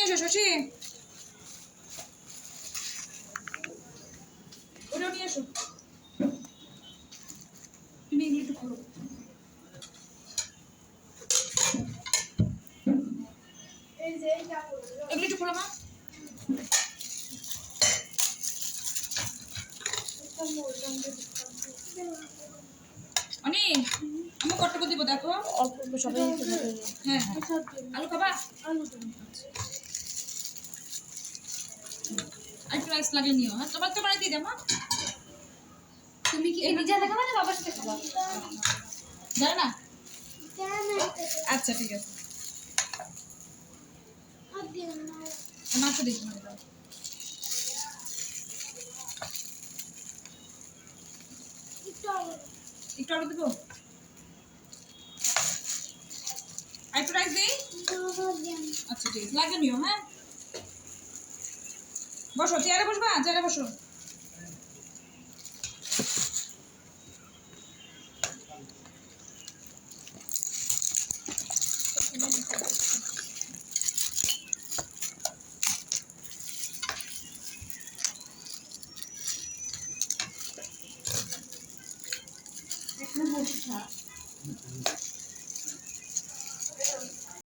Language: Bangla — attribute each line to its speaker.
Speaker 1: এসো শশী, ওটাও নিয়ে এসো। তুমি এগুলো একটু খোলো, এগুলো একটু খোলো মা। অনি আমি কট্টক দিব দেখো,
Speaker 2: অল্প অল্প সবাই
Speaker 1: হ্যাঁ আলু খাবা, একটু রাইস লাগিয়ে নিও। হ্যাঁ তোমার তো বাড়ি দিয়ে দেবো।
Speaker 2: তুমি কি নিজে দেখাবে না বাবার সাথে খাবা?
Speaker 1: জানো না? আচ্ছা ঠিক আছে, মাত্র দেখি মানে দাও, একটু আলু দেবো, একটু রাইস দিই। আচ্ছা ঠিক আছে, লাগিয়ে নিও। হ্যাঁ বসো, চেয়ারে বসবা, চেয়ারে বসো।
Speaker 2: এখানে বসে